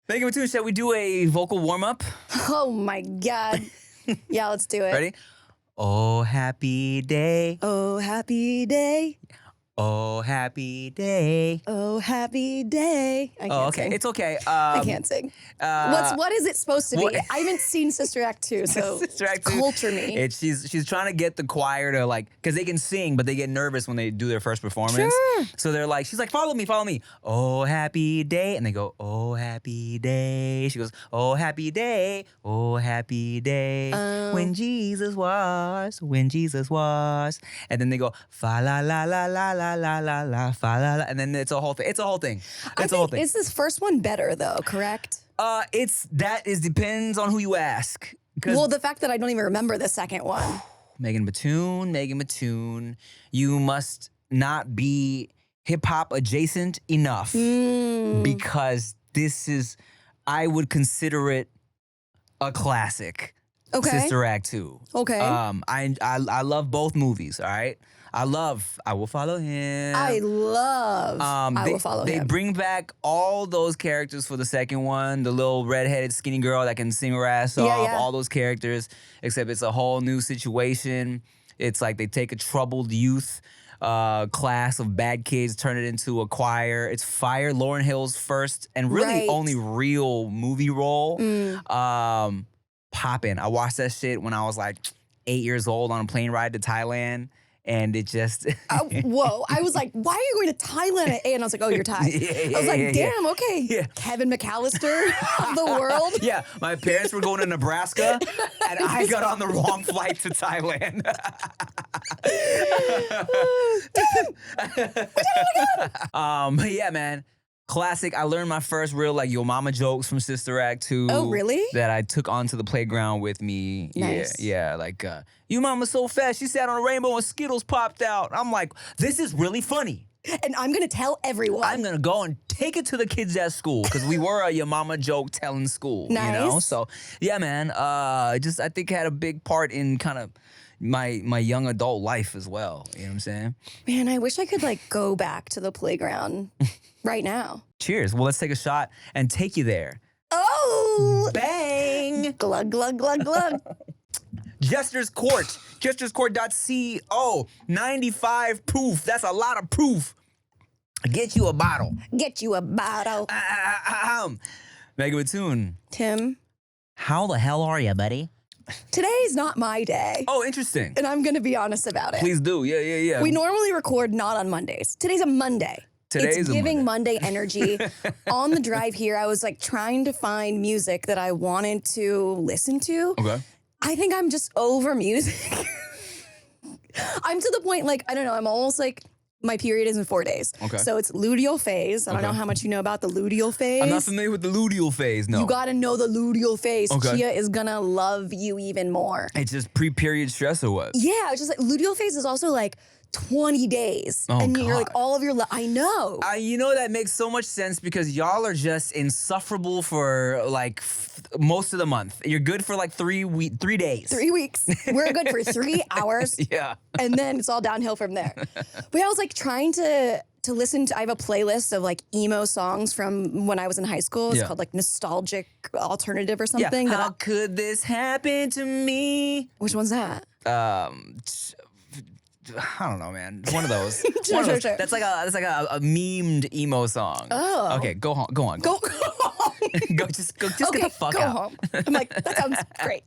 Megan Mattoon, shall we do a vocal warm-up? Oh my God. Yeah, let's do it. Ready? Oh, happy day. Oh, happy day. Oh, happy day. Oh, happy day. I can't Okay. sing. It's okay. I can't sing. What is it supposed to be? what- I haven't seen Sister Act 2, so Sister Act 2. culture me. She's trying to get the choir to because they can sing, but they get nervous when they do their first performance. Sure. So they're like, she's like, follow me. Oh, happy day. And they go, oh, happy day. She goes, oh, happy day. Oh, happy day. When Jesus was. And then they go, fa la la la la la la la la, fa la la. And then it's a whole thing. It's a whole thing. Is this first one better though, correct? Depends on who you ask. Well, the fact that I don't even remember the second one. Megan Mattoon, you must not be hip hop adjacent enough because I would consider it a classic. Okay. Sister Act 2. Okay. I love both movies, all right? I Will Follow Him. I Will Follow Him. They bring back all those characters for the second one. The little redheaded skinny girl that can sing her ass off. Yeah. All those characters, except it's a whole new situation. It's like they take a troubled youth class of bad kids, turn it into a choir. It's fire. Lauryn Hill's first and really only real movie role. Poppin'. I watched that shit when I was like 8 years old on a plane ride to Thailand. And it just... whoa. I was like, why are you going to Thailand at 8? And I was like, oh, you're Thai. I was like, damn, okay. Yeah. Kevin McAllister of the world. Yeah, my parents were going to Nebraska, and I got on the wrong flight to Thailand. But yeah, man. Classic. I learned my first real Yo Mama jokes from Sister Act 2. Oh, really? That I took onto the playground with me. Nice. Yeah. You mama's so fast, she sat on a rainbow and Skittles popped out. I'm like, this is really funny. And I'm going to tell everyone. I'm going to go and take it to the kids at school because we were a Your Mama joke telling school. Nice. You know? So, yeah, man. I think had a big part in kind of my young adult life as well. You know what I'm saying? Man, I wish I could go back to the playground right now. Cheers. Well, let's take a shot and take you there. Oh! Bang! Glug, glug, glug, glug. Jester's Court. Jester'sCourt.co. 95 proof. That's a lot of proof. Get you a bottle. Get you a bottle. Megan Mattoon. Tim, How the hell are you, buddy? today's not my day. Oh, interesting. And I'm going to be honest about it. Please do. Yeah. We normally record not on Mondays. Today's a Monday. It's giving Monday energy. On the drive here, I was trying to find music that I wanted to listen to. Okay. I think I'm just over music. I'm to the point, I don't know, I'm almost my period is in 4 days. Okay. So it's luteal phase. I don't know how much you know about the luteal phase. I'm not familiar with the luteal phase, no. You gotta know the luteal phase. Okay. Chia is gonna love you even more. It's just pre-period stress or what? Yeah, it's just luteal phase is also 20 days. Oh, and you're God. all of your, I know. That makes so much sense because y'all are just insufferable for most of the month. You're good for 3 days. 3 weeks. We're good for 3 hours. Yeah. And then it's all downhill from there. But I was trying to listen to, I have a playlist of emo songs from when I was in high school. It's called Nostalgic Alternative or something. How could this happen to me? Which one's that? I don't know, man. One of those. Sure. That's like a memed emo song. Oh. Okay, go on. Go home. Just Okay, get the fuck go out. home. I'm that sounds great.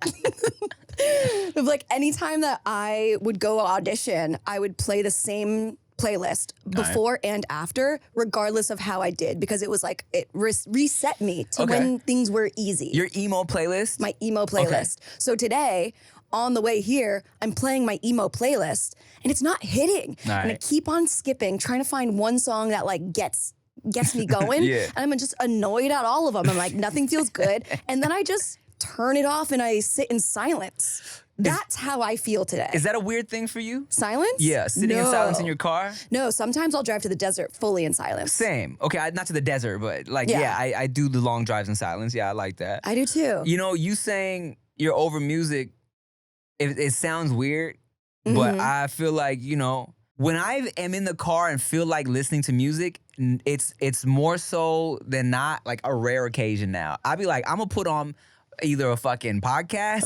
Anytime that I would go audition, I would play the same playlist before and after, regardless of how I did, because it was it reset me to when things were easy. Your emo playlist? My emo playlist. Okay. So today, on the way here, I'm playing my emo playlist, and it's not hitting. Right. And I keep on skipping, trying to find one song that gets me going. Yeah. And I'm just annoyed at all of them. I'm nothing feels good. And then I just turn it off and I sit in silence. That's how I feel today. Is that a weird thing for you? Silence? Yeah, sitting in silence in your car? No, sometimes I'll drive to the desert fully in silence. Same. Okay, not to the desert, but I do the long drives in silence. Yeah, I like that. I do too. You saying you're over music, it sounds weird, but I feel when I am in the car and feel like listening to music, it's more so than not like a rare occasion now. I'll be like, I'm gonna put on either a fucking podcast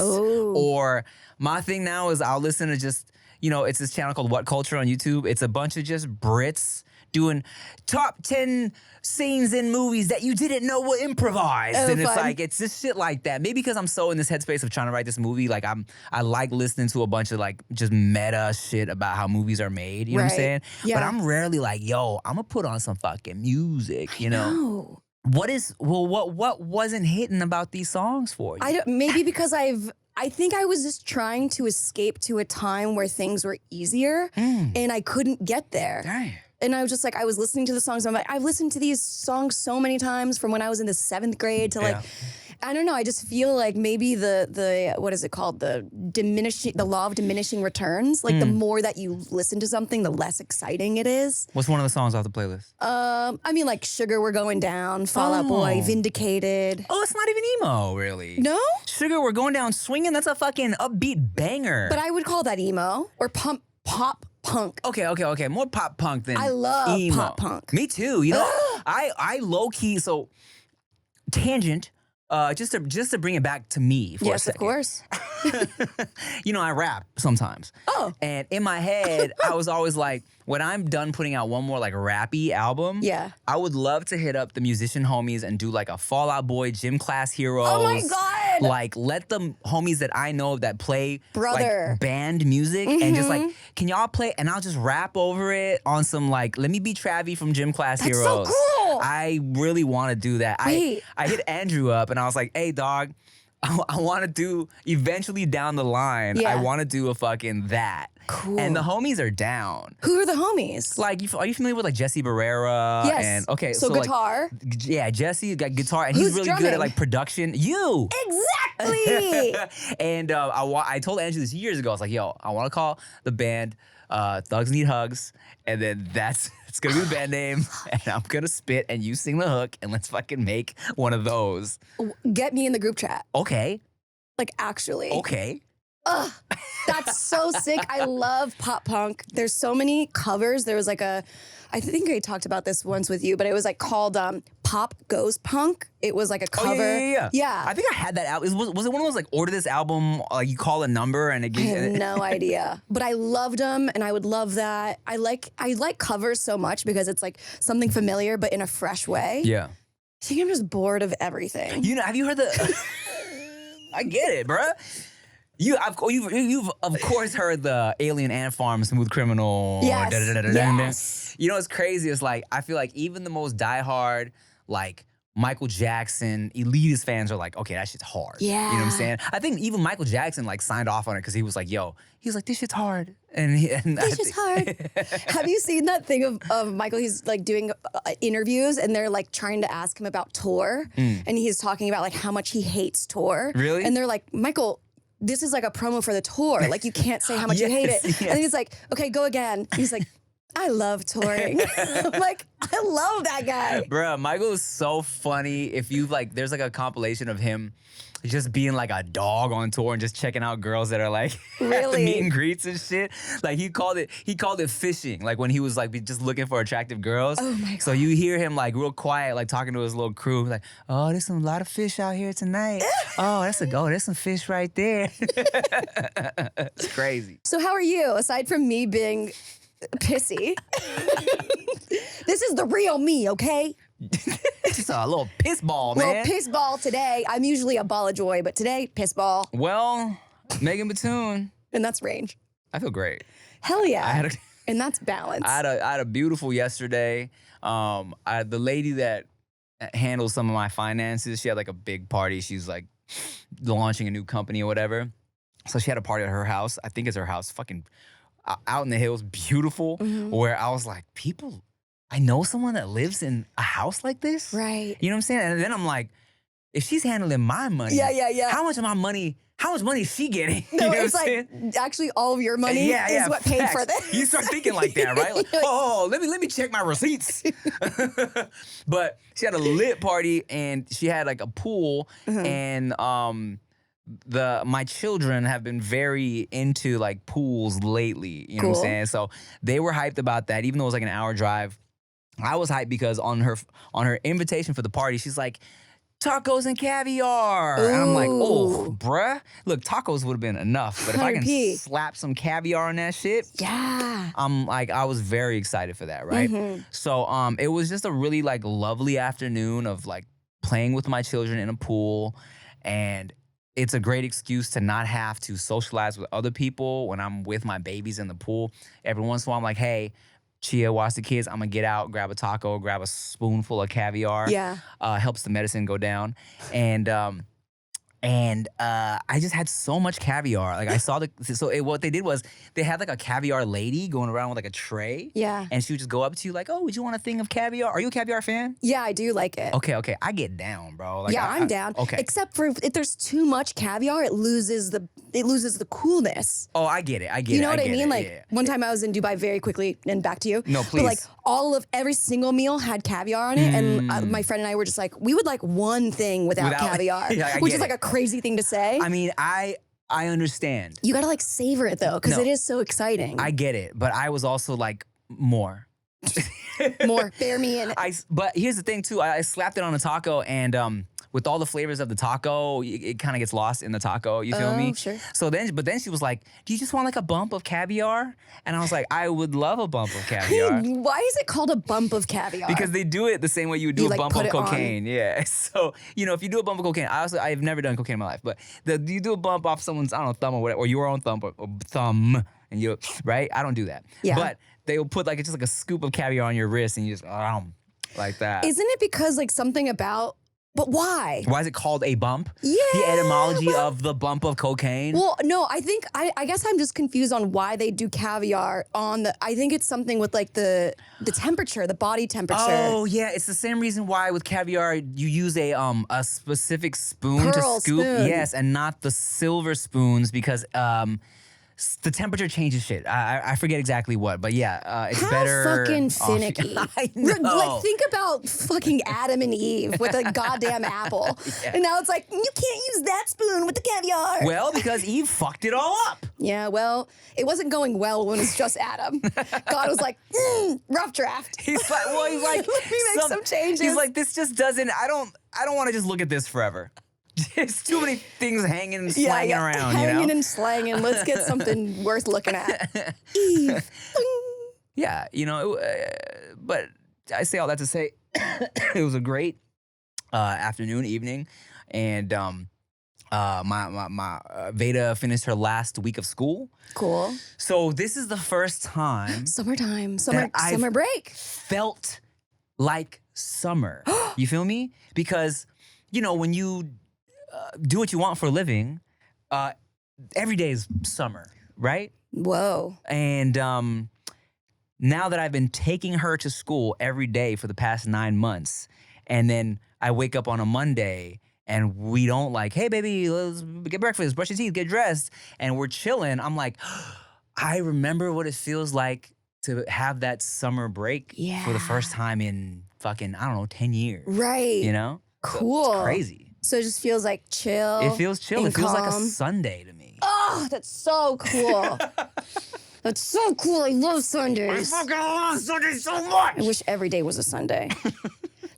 or my thing now is I'll listen to just, it's this channel called What Culture on YouTube. It's a bunch of just Brits doing top 10 scenes in movies that you didn't know were improvised. And it's like, it's just shit like that. Maybe because I'm so in this headspace of trying to write this movie, like I like listening to a bunch of like just meta shit about how movies are made, you know what I'm saying? Yeah. But I'm rarely like, yo, I'm gonna put on some fucking music, you know? What wasn't hitting about these songs for you? Maybe because I think I was just trying to escape to a time where things were easier and I couldn't get there. Dang. And I was just like, I was listening to the songs. I'm like, I've listened to these songs so many times from when I was in the 7th grade to like, I don't know. I just feel like maybe the what is it called? The law of diminishing returns. Like the more that you listen to something, the less exciting it is. What's one of the songs off the playlist? I mean, like Sugar, We're Going Down, Fall Out Boy, Vindicated. Oh, it's not even emo, really. No? Sugar, We're Going Down Swinging. That's a fucking upbeat banger. But I would call that emo or pop punk. Okay. More pop punk than I love emo. pop punk. Me too. I low key. So tangent. Just to bring it back to me for a second. Yes, of course. I rap sometimes. Oh. And in my head, I was always like, when I'm done putting out one more like rappy album, I would love to hit up the musician homies and do like a Fall Out Boy, Gym Class Heroes. Oh my God. Like let the homies that I know that play like band music and just like, can y'all play? And I'll just rap over it on some like, let me be Travie from Gym Class That's Heroes. so cool. I really want to do that. Wait. I hit Andrew up and I was like, hey dog, I want to do, eventually down the line, I want to do a fucking that. Cool. And the homies are down. Who are the homies? Like, are you familiar with like Jesse Barrera? Yes. And, okay, so guitar. Like, Jesse got guitar and Who's he's really drumming? good at like production. You. Exactly. And I told Andrew this years ago. I was like, yo, I want to call the band Thugs Need Hugs. And then it's going to be the band name. And I'm going to spit and you sing the hook and let's fucking make one of those. Get me in the group chat. Okay. Like actually. Okay. Ugh, that's so sick. I love pop punk. There's so many covers. There was like I think I talked about this once with you, but it was like called Pop Goes Punk. It was like a cover. Yeah. I think I had that out. Was it one of those like order this album, like you call a number and it gives I have no idea. But I loved them and I would love that. I like covers so much because it's like something familiar but in a fresh way. Yeah. I think I'm just bored of everything. Have you heard the I get it, bruh. You've of course heard the Alien Ant Farm, Smooth Criminal. Yes. Yes. You know what's crazy? It's like I feel like even the most diehard like Michael Jackson elitist fans are like, okay, that shit's hard. Yeah. You know what I'm saying? I think even Michael Jackson like signed off on it because he was like, this shit's hard. This shit's hard. Have you seen that thing of Michael? He's like doing interviews and they're like trying to ask him about tour, and he's talking about like how much he hates tour. Really? And they're like, Michael, this is like a promo for the tour. Like you can't say how much you hate it. Yes. And he's like, okay, go again. He's like, I love touring. I'm like, I love that guy. Bruh, Michael is so funny. If you like, there's like a compilation of him just being like a dog on tour and just checking out girls that are like at the meet and greets and shit. Like he called it fishing. Like when he was like just looking for attractive girls. Oh my God. So you hear him like real quiet, like talking to his little crew, like, oh, there's a lot of fish out here tonight. There's some fish right there. It's crazy. So how are you? Aside from me being pissy, this is the real me, okay? Just a little piss ball, man. Little piss ball today. I'm usually a ball of joy, but today, piss ball. Well, Megan Batoon. And that's range. I feel great. Hell yeah. And that's balance. I had a beautiful yesterday. The lady that handles some of my finances, she had like a big party. She's like launching a new company or whatever. So she had a party at her house. I think it's her house. Fucking out in the hills, beautiful. Where I was like, I know someone that lives in a house like this? Right. You know what I'm saying? And then I'm like, if she's handling my money, how much money is she getting? No, you know it's like actually all of your money is what paid for this. You start thinking like that, right? Like, let me check my receipts. But she had a lit party and she had like a pool and my children have been very into like pools lately. You know what I'm Cool. saying? So they were hyped about that, even though it was like an hour drive. I was hyped because on her invitation for the party, she's like, tacos and caviar. And I'm like, oh, Ooh. bruh. Look, tacos would have been enough. But if I can 100p. slap some caviar on that shit, Yeah. I'm like, I was very excited for that, right? So it was just a really like lovely afternoon of like playing with my children in a pool. And it's a great excuse to not have to socialize with other people when I'm with my babies in the pool. Every once in a while, I'm like, hey, Chia, watch the kids. I'm gonna get out, grab a taco, grab a spoonful of caviar. Yeah. Helps the medicine go down. And I just had so much caviar. Like I saw what they did was they had like a caviar lady going around with like a tray. Yeah. And she would just go up to you like, oh, would you want a thing of caviar? Are you a caviar fan? Yeah, I do like it. Okay. I get down, bro. Like, yeah, I'm down. Okay. Except for if there's too much caviar, it loses the coolness. Oh, I get it. You know what I mean? Like yeah. one time I was in Dubai very quickly, and back to you. No, But like please. every single meal had caviar on it, and my friend and I were just like, we would like one thing without caviar, Yeah, I which get is like it. a crazy thing to say. I mean, I understand. You gotta like savor it though, because No. it is so exciting. I get it, but I was also like more. More, bear me in. But here's the thing too. I slapped it on a taco, and with all the flavors of the taco, it kind of gets lost in the taco. You feel me? Sure. So then she was like, "Do you just want like a bump of caviar?" And I was like, "I would love a bump of caviar." Why is it called a bump of caviar? Because they do it the same way you would do You, a like, bump put of it on. cocaine. Yeah. So, if you do a bump of cocaine, I've never done cocaine in my life, but you do a bump off someone's, I don't know, thumb or whatever, or your own thumb or thumb, and you, right? I don't do that. Yeah. But they'll put like, just like a scoop of caviar on your wrist and you just, like that. Isn't it because like something about? But why? Why is it called a bump? Yeah. The etymology of the bump of cocaine? Well, no, I think I guess I'm just confused on why they do caviar on the. I think it's something with like the temperature, the body temperature. Oh yeah, it's the same reason why with caviar you use a specific spoon to Pearl scoop. spoon. Yes, and not the silver spoons because the temperature changes shit. I forget exactly what, but yeah, it's How better. fucking finicky. I know. Like think about fucking Adam and Eve with a goddamn apple. Yeah. And now it's like, you can't use that spoon with the caviar. Well, because Eve fucked it all up. Yeah, well, it wasn't going well when it's just Adam. God was like, rough draft. He's like, Let me make some changes. He's like, this just doesn't. I don't want to just look at this forever. There's too many things hanging and slanging around, hanging you know? and slanging. Let's get something worth looking at. Eve. Yeah, but I say all that to say it was a great afternoon, evening, and my Veda finished her last week of school. Cool. So this is the first time Summertime. that I've Summer break. felt like summer. You feel me? Because, when you do what you want for a living, every day is summer, right? Whoa. And now that I've been taking her to school every day for the past 9 months, and then I wake up on a Monday and we don't like, hey, baby, let's get breakfast, brush your teeth, get dressed, and we're chilling, I'm like, I remember what it feels like to have that summer break for the first time in fucking, I don't know, 10 years. Right. So Cool. it's crazy. So it just feels like chill. It feels chill. and It feels like a calm. Sunday to me. Oh, that's so cool. That's so cool. I love Sundays. I fucking love Sunday so much. I wish every day was a Sunday.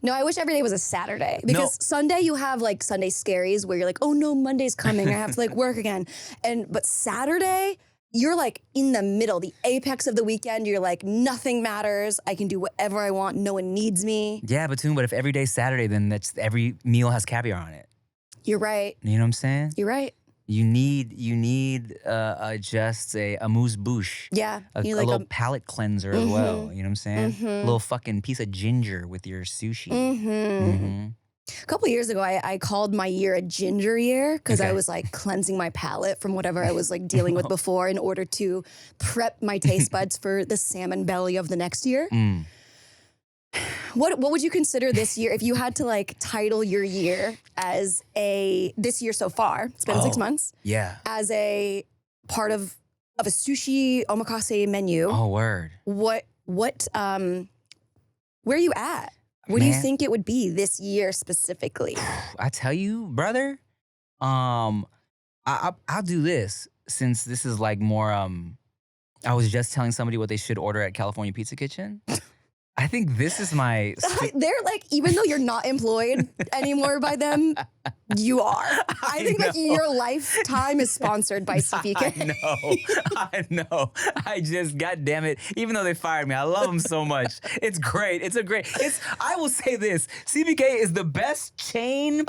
No, I wish every day was a Saturday. Because Sunday you have like Sunday scaries where you're like, oh no, Monday's coming. I have to like work again. But Saturday, you're like in the middle, the apex of the weekend. You're like, nothing matters. I can do whatever I want. No one needs me. Yeah, but if every day's Saturday, then every meal has caviar on it. You're right. You know what I'm saying? You're right. You need just a amuse-bouche. Yeah. A You're like little palate cleanser as well. You know what I'm saying? A little fucking piece of ginger with your sushi. A couple years ago, I called my year a ginger year because I was like cleansing my palate from whatever I was like dealing with before in order to prep my taste buds for the salmon belly of the next year. What would you consider this year if you had to like title your year as this year so far? It's been 6 months. Yeah. As a part of a sushi omakase menu. Oh, word. Where are you at? What do you think it would be this year specifically? I tell you, brother, I'll do this since this is like more. I was just telling somebody what they should order at California Pizza Kitchen. I think this is my. They're like, even though you're not employed anymore by them, you are. I think like your lifetime is sponsored by CPK. I know. I just, God damn it. Even though they fired me, I love them so much. It's great. I will say this. CPK is the best chain,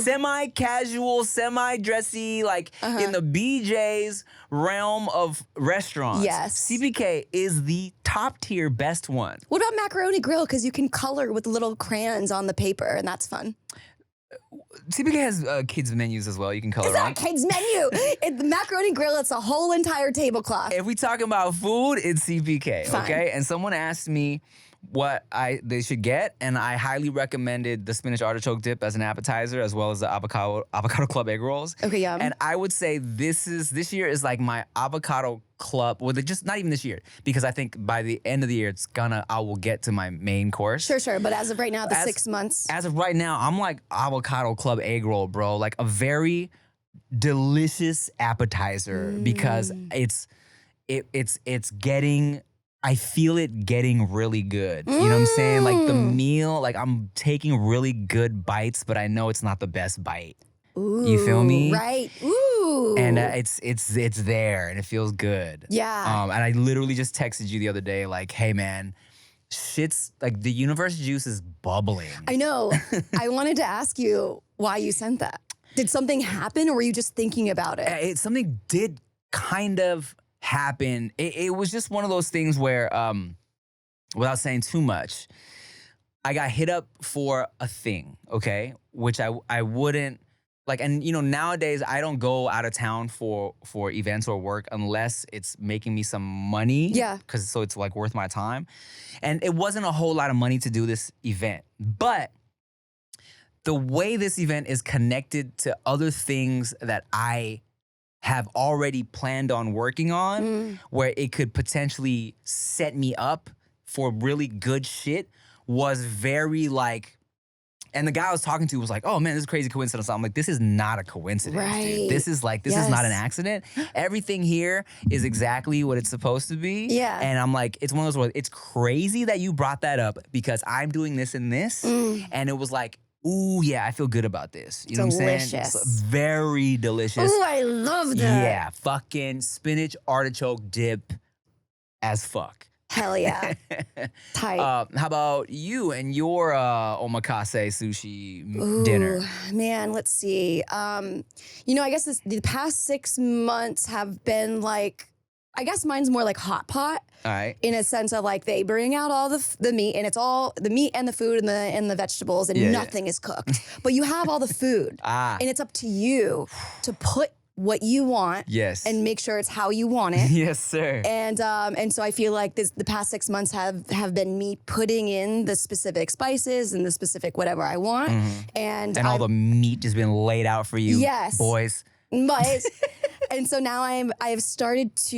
semi-casual, semi-dressy, like in the BJ's realm of restaurants. Yes. CPK is the top tier best one. What about Macaroni Grill? Because you can color with little crayons on the paper, and that's fun. CPK has kids menus as well. You can color It's on. not a kids menu. The Macaroni Grill, it's a whole entire tablecloth. If we talking about food, it's CPK. Fine. Okay. And someone asked me what they should get, and I highly recommended the spinach artichoke dip as an appetizer, as well as the avocado club egg rolls. Okay, yum. And I would say this year is like my avocado club. Well, just not even this year, because I think by the end of the year I will get to my main course. Sure. But as of right now, the 6 months. As of right now, I'm like avocado club egg roll, bro. Like a very delicious appetizer because it's getting. I feel it getting really good. You know what I'm saying? Like the meal, like I'm taking really good bites, but I know it's not the best bite. Ooh, you feel me? Right. Ooh. And it's there and it feels good. Yeah. And I literally just texted you the other day, like, hey man, shit's like the universe juice is bubbling. I know. I wanted to ask you why you sent that. Did something happen or were you just thinking about it? Something did kind of happen. It was just one of those things where, without saying too much, I got hit up for a thing, okay? Which I wouldn't, like, and you know, nowadays I don't go out of town for events or work unless it's making me some money. Yeah. So it's like worth my time. And it wasn't a whole lot of money to do this event. But the way this event is connected to other things that I have already planned on working on, where it could potentially set me up for really good shit, was very like, and the guy I was talking to was like, oh man, this is a crazy coincidence. I'm like, this is not a coincidence, dude. This is like, this is not an accident. Everything here is exactly what it's supposed to be. Yeah. And I'm like, it's one of those, it's crazy that you brought that up because I'm doing this and this. And it was like, ooh, yeah, I feel good about this. You know what I'm saying? Delicious. It's very delicious. Ooh, I love that. Yeah, fucking spinach artichoke dip as fuck. Hell yeah. Tight. How about you and your omakase sushi dinner? Man, let's see. You know, I guess the past 6 months have been like, I guess mine's more like hot pot. All right. In a sense of like they bring out all the meat and it's all the meat and the food and the vegetables and nothing is cooked. But you have all the food. And it's up to you to put what you want. Yes. And make sure it's how you want it. Yes, sir. And so I feel like the past 6 months have been me putting in the specific spices and the specific whatever I want. And all the meat has been laid out for you, boys. But and so now I've started to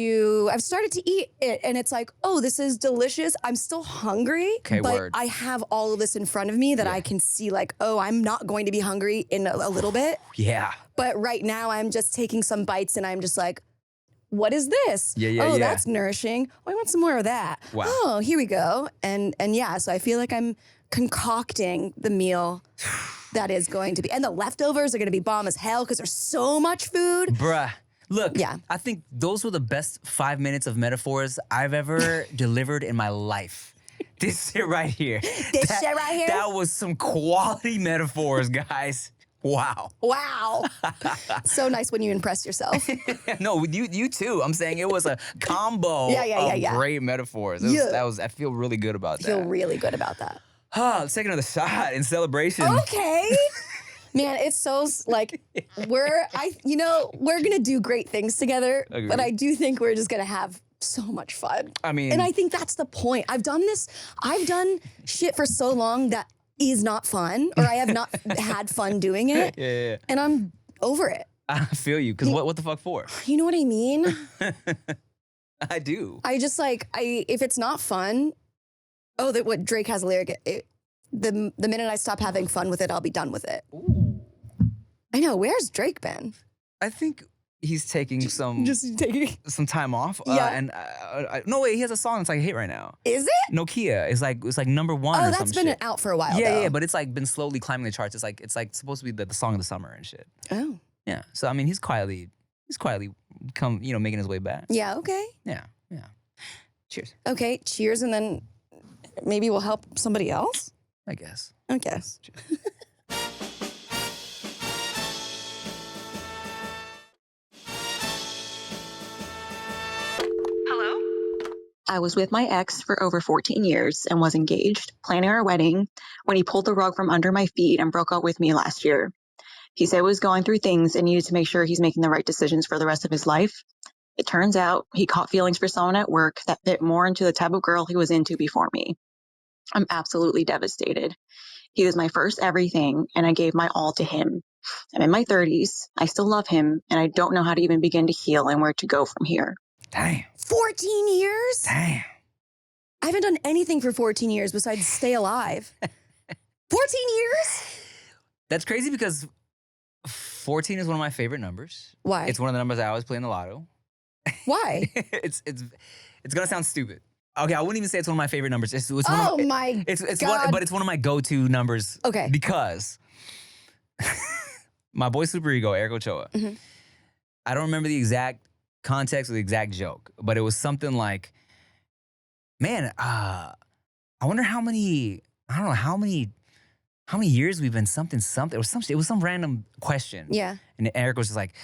eat it and it's like, oh, this is delicious. I'm still hungry, but I have all of this in front of me that I can see like, oh, I'm not going to be hungry in a little bit. Yeah. But right now I'm just taking some bites and I'm just like, what is this? Oh, that's nourishing. Oh, I want some more of that. Wow. Oh, here we go. And yeah, so I feel like I'm concocting the meal that is going to be, and the leftovers are going to be bomb as hell because there's so much food. Bruh. Look, I think those were the best 5 minutes of metaphors I've ever delivered in my life. This shit right here. Shit right here? That was some quality metaphors, guys. Wow. Wow. So nice when you impress yourself. No, you too. I'm saying it was a combo of great metaphors. I feel really good about that. I feel really good about that. Let's take another shot in celebration. Okay. Man, it's so like we're gonna do great things together, but I do think we're just gonna have so much fun. I mean, and I think that's the point. I've done shit for so long that is not fun, or I have not had fun doing it. Yeah. And I'm over it. I feel you, because what the fuck for? You know what I mean? I do. I just like if it's not fun. Oh, that what Drake has a lyric. The minute I stop having fun with it, I'll be done with it. Ooh. I know. Where's Drake been? I think he's taking some Just taking. some time off. Yeah. And no way, he has a song that's like a hit right now. Is it? Nokia. It's like #1 Oh, or some that's been shit. out for a while. Yeah, though. yeah, but it's like been slowly climbing the charts. It's like supposed to be the song of the summer and shit. Oh. Yeah. So I mean, he's quietly come, making his way back. Yeah. Okay. Yeah. Yeah. Cheers. Okay. Cheers, and then maybe we'll help somebody else. I guess. I guess. Cheers. I was with my ex for over 14 years and was engaged, planning our wedding, when he pulled the rug from under my feet and broke up with me last year. He said he was going through things and needed to make sure he's making the right decisions for the rest of his life. It turns out he caught feelings for someone at work that fit more into the type of girl he was into before me. I'm absolutely devastated. He was my first everything, and I gave my all to him. I'm in my 30s. I still love him, and I don't know how to even begin to heal and where to go from here. Damn. 14 years? Damn. I haven't done anything for 14 years besides stay alive. 14 years? That's crazy because 14 is one of my favorite numbers. Why? It's one of the numbers I always play in the lotto. Why? it's gonna sound stupid. Okay, I wouldn't even say it's one of my favorite numbers. It's one Oh of my, my it's God. but it's one of my go-to numbers. Okay. Because my boy Super Ego, Eric Ochoa. Mhm. I don't remember the exact context or the exact joke, but it was something like, man, I wonder how many years we've been something. It was some random question. Yeah. And Eric was just like,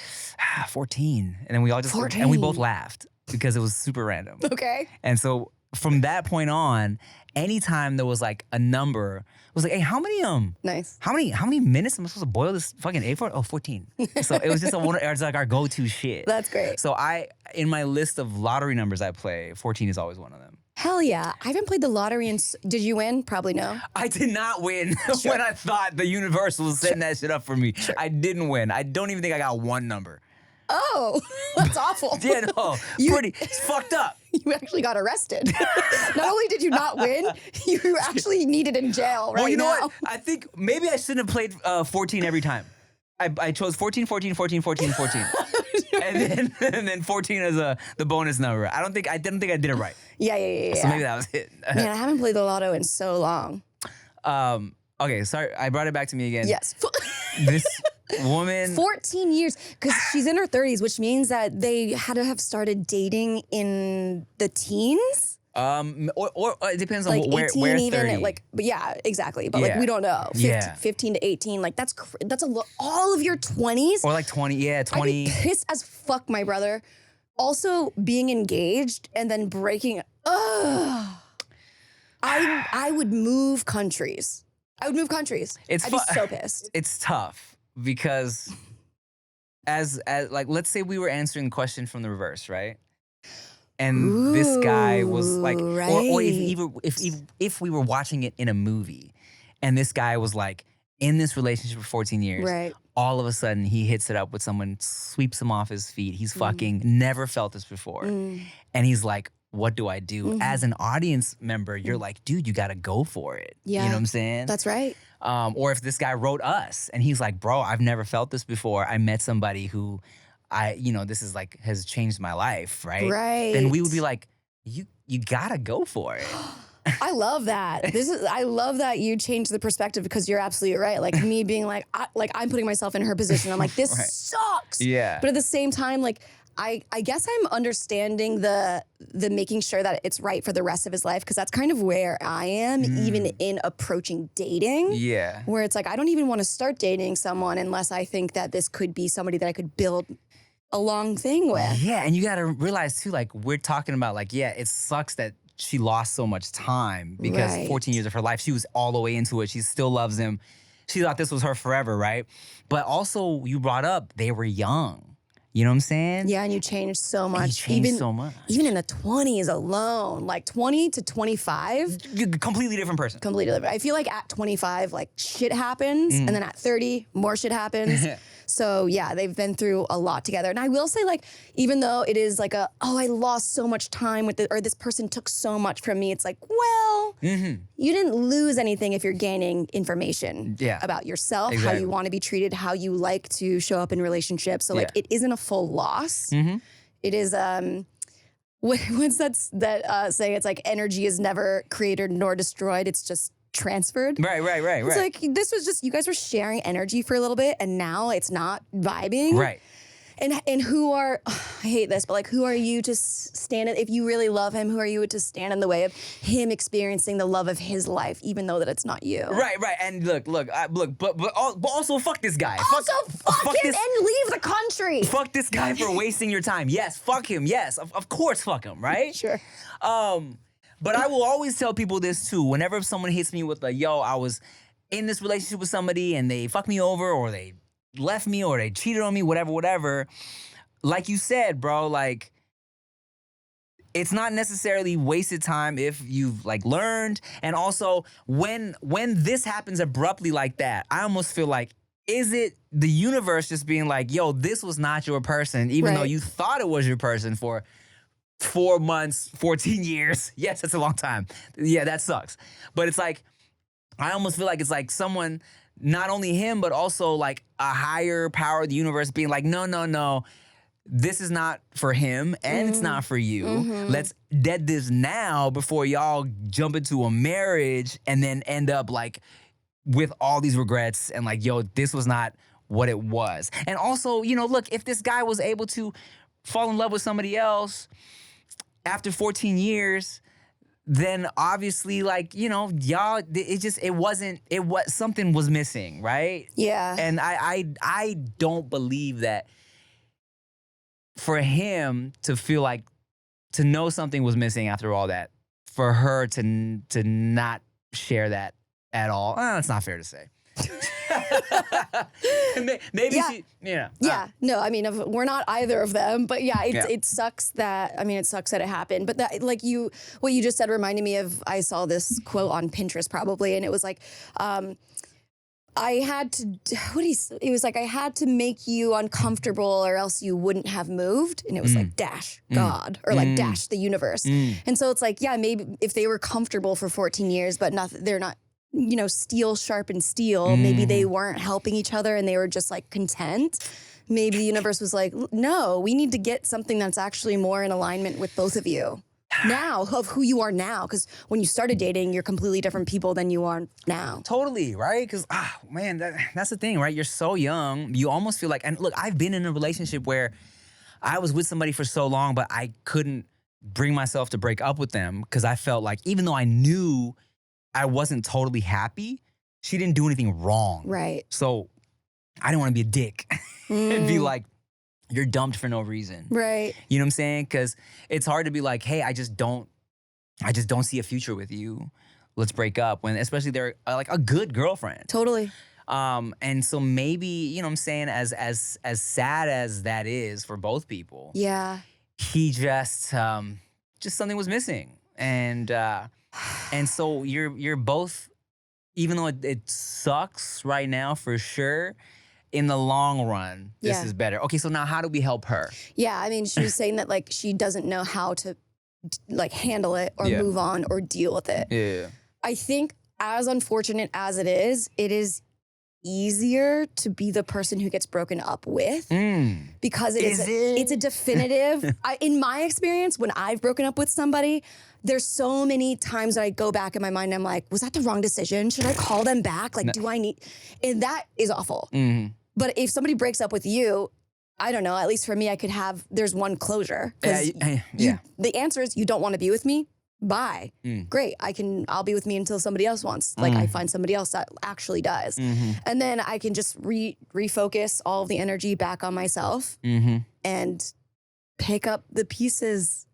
14. And then we all just, 14. and we both laughed because it was super random. Okay. And so from that point on, anytime there was like a number, it was like, hey, how many Nice. how many minutes am I supposed to boil this fucking egg for? Oh, 14. So it was just it's like our go-to shit. That's great. So in my list of lottery numbers I play, 14 is always one of them. Hell yeah. I haven't played the lottery did you win? Probably no. I did not win Sure. when I thought the universe was setting that shit up for me. Sure. I didn't win. I don't even think I got one number. Oh, that's awful. Yeah, no, it's fucked up. You actually got arrested. Not only did you not win, you were actually needed in jail right Well, you know now. what? I think maybe I shouldn't have played 14 every time. I chose 14, 14, 14, 14, 14. and then 14 as the bonus number. I didn't think I did it right. Yeah. So maybe that was it. Man, I haven't played the lotto in so long. Okay, sorry, I brought it back to me again. Yes. This woman 14 years, because she's in her 30s, which means that they had to have started dating in the teens. or it depends on Like where 18 even, 30. like, but yeah, exactly. But like, Yeah. we don't know. 15, Yeah. 15 to 18, like that's all of your 20s. Or like 20, yeah, 20. I'd be pissed as fuck, my brother. Also, being engaged and then breaking. I would move countries. I'd be so pissed. It's tough because as like, let's say we were answering the question from the reverse, right? And this guy was like, or if we were watching it in a movie, and this guy was like in this relationship for 14 years, Right. all of a sudden he hits it up with someone, sweeps him off his feet. He's fucking never felt this before, and he's like, what do I do? As an audience member, you're like, dude, you gotta go for it. Yeah. You know what I'm saying? That's right. Or if this guy wrote us and he's like, bro, I've never felt this before. I met somebody who this is like, has changed my life, right? Right. Then we would be like, you gotta go for it. I love that. I love that you changed the perspective because you're absolutely right. Like me being like, I'm putting myself in her position. I'm like, this Right. sucks. Yeah. But at the same time, like, I guess I'm understanding the making sure that it's right for the rest of his life because that's kind of where I am, even in approaching dating. Yeah. Where it's like, I don't even want to start dating someone unless I think that this could be somebody that I could build a long thing with. Yeah, and you gotta realize too, like, we're talking about like, yeah, it sucks that she lost so much time because Right. 14 years of her life, she was all the way into it. She still loves him. She thought this was her forever, right? But also, you brought up, they were young. You know what I'm saying? Yeah, and you changed so much. changed so much. Even in the 20s alone, like 20 to 25, You're a completely different person. completely different. I feel like at 25, like shit happens, and then at 30, more shit happens. So yeah, they've been through a lot together. And I will say, like, even though it is like I lost so much time with it, or this person took so much from me, it's like, well, you didn't lose anything if you're gaining information about yourself, how you want to be treated, how you like to show up in relationships. So like, it isn't a full loss. It is, what's that saying? It's like energy is never created nor destroyed. It's just transferred. Right. It's like, this was just, you guys were sharing energy for a little bit and now it's not vibing. Right. And who are, I hate this, but like, who are you to stand, if you really love him, who are you to stand in the way of him experiencing the love of his life, even though that it's not you? Right. And look, but also fuck this guy. Also fuck him and leave the country. Fuck this guy for wasting your time. Yes, fuck him. Yes, of course fuck him, right? Sure. But I will always tell people this too. Whenever someone hits me with yo, I was in this relationship with somebody and they fucked me over or they left me or they cheated on me, whatever. Like you said, bro, like, it's not necessarily wasted time if you've like learned. And also when this happens abruptly like that, I almost feel like, is it the universe just being like, yo, this was not your person, even though you thought it was your person for 4 months, 14 years. Yes, that's a long time. Yeah, that sucks. But it's like, I almost feel like it's like someone, not only him, but also like a higher power of the universe being like, no, this is not for him and it's not for you. Let's dead this now before y'all jump into a marriage and then end up like with all these regrets and like, yo, this was not what it was. And also, look, if this guy was able to fall in love with somebody else after 14 years, then obviously, like, y'all, something was missing, right? Yeah. And I don't believe that for him to feel like, to know something was missing after all that, for her to not share that at all, it's not fair to say. Maybe she, no, I mean, we're not either of them, but it sucks that, it sucks that it happened. But that, like, what you just said reminded me of, I saw this quote on Pinterest probably, and it was like, I had to make you uncomfortable or else you wouldn't have moved. And it was like, dash God, or like dash the universe. And so it's like, maybe if they were comfortable for 14 years, but they're not, steel sharpened steel. Maybe they weren't helping each other and they were just like content. Maybe the universe was like, no, we need to get something that's actually more in alignment with both of you now, of who you are now. Because when you started dating, you're completely different people than you are now. Totally, right? Because, man, that's the thing, right? You're so young. You almost feel like, and look, I've been in a relationship where I was with somebody for so long, but I couldn't bring myself to break up with them because I felt like, even though I knew I wasn't totally happy, she didn't do anything wrong. Right. So I didn't want to be a dick and be like, you're dumped for no reason. Right. You know what I'm saying? Because it's hard to be like, hey, I just don't see a future with you. Let's break up. When especially they're like a good girlfriend. Totally. And so maybe, you know what I'm saying, as sad as that is for both people. Yeah. He just something was missing. And so you're both, even though it sucks right now for sure, in the long run, this is better. Okay, so now how do we help her? Yeah, I mean, she was saying that like she doesn't know how to like handle it or move on or deal with it. Yeah. I think as unfortunate as it is easier to be the person who gets broken up with because it's a definitive. In my experience, when I've broken up with somebody, there's so many times that I go back in my mind and I'm like, was that the wrong decision? Should I call them back? Like, do I need, and that is awful. But if somebody breaks up with you, I don't know, at least for me, there's one closure. The answer is you don't want to be with me. Bye. Great. I'll be with me until somebody else wants. Like I find somebody else that actually does. And then I can just refocus all of the energy back on myself and pick up the pieces.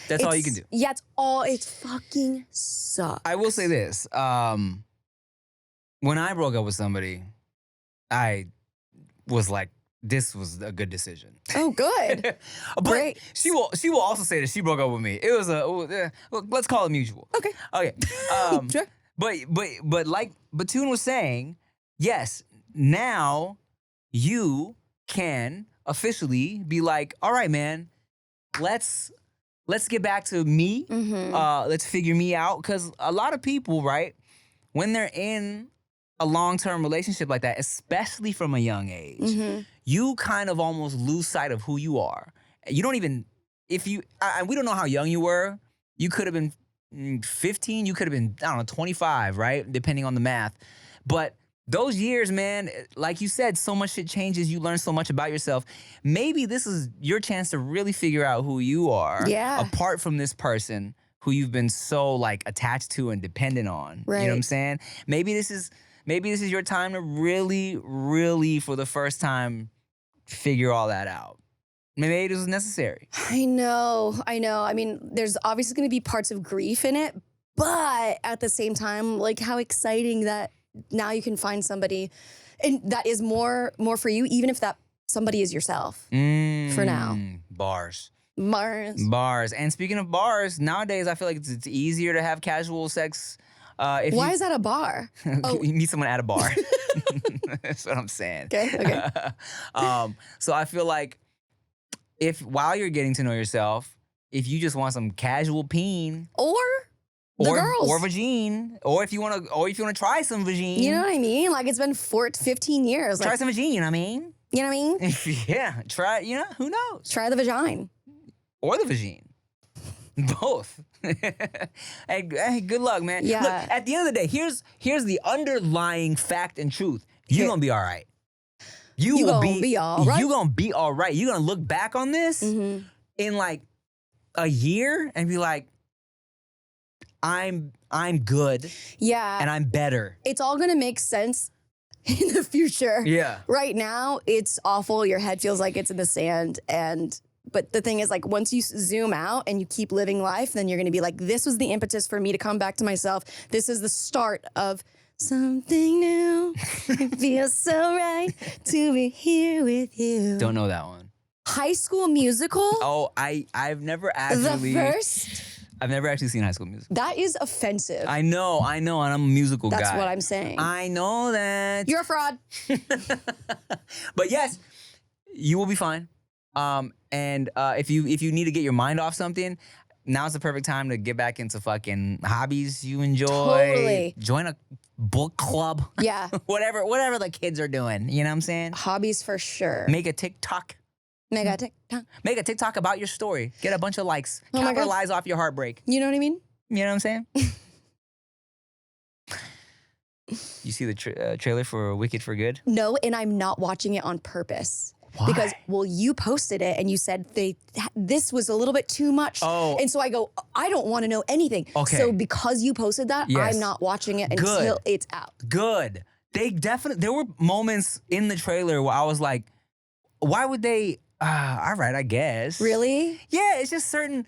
That's all you can do. Yeah, it fucking sucks. I will say this. When I broke up with somebody, I was like, this was a good decision. Oh, good. But great. She will also say that she broke up with me. It was let's call it mutual. Okay. Sure. But like Batun was saying, yes, now you can officially be like, all right, man, let's get back to me. Let's figure me out. Because a lot of people, right, when they're in a long-term relationship like that, especially from a young age, you kind of almost lose sight of who you are. You don't even, we don't know how young you were. You could have been 15, you could have been, I don't know, 25, right? Depending on the math. But those years, man, like you said, so much shit changes. You learn so much about yourself. Maybe this is your chance to really figure out who you are apart from this person who you've been so like attached to and dependent on. Right. You know what I'm saying? Maybe this is your time to really, really, for the first time, figure all that out. Maybe it was necessary. I know. I mean, there's obviously going to be parts of grief in it, but at the same time, like how exciting that now you can find somebody and that is more for you, even if that somebody is yourself for now. Bars. And speaking of bars, nowadays I feel like it's easier to have casual sex. Why is that a bar? You meet someone at a bar. That's what I'm saying. Okay. So I feel like if while you're getting to know yourself, if you just want some casual peen or girls. Or vagine. Or if you wanna try some vagine. You know what I mean? Like it's been 15 years. Try some vagine, you know what I mean? You know what I mean? Yeah. Try, who knows? Try the vagine. Or the vagine. Both. Hey, good luck, man. Yeah. Look, at the end of the day, here's the underlying fact and truth. You're gonna be all right. You gonna be all right. You're gonna be all right. You're gonna look back on this in like a year and be like, I'm good. Yeah. And I'm better. It's all gonna make sense in the future. Yeah. Right now, it's awful. Your head feels like it's in the sand. But the thing is, like, once you zoom out and you keep living life, then you're gonna be like, this was the impetus for me to come back to myself. This is the start of something new. It feels so right to be here with you. Don't know that one. High School Musical? Oh, I've never actually. The first? I've never actually seen High School Musical. That is offensive. I know, and I'm a musical guy. That's what I'm saying. I know that. You're a fraud. But yes, you will be fine. And if you need to get your mind off something, now's the perfect time to get back into fucking hobbies you enjoy. Totally. Join a book club. Yeah. whatever the kids are doing. You know what I'm saying? Hobbies for sure. Make a TikTok. Mega TikTok. Make a TikTok about your story. Get a bunch of likes. Oh my God. Capitalize off your heartbreak. You know what I mean? You know what I'm saying? You see the trailer for Wicked for Good? No, and I'm not watching it on purpose. Why? Because, well, you posted it and you said this was a little bit too much. Oh. And so I go, I don't want to know anything. Okay. So because you posted that, Yes. I'm not watching it Good. until it's out. Good. There were moments in the trailer where I was like, why would they, all right, I guess. Really? Yeah, it's just certain,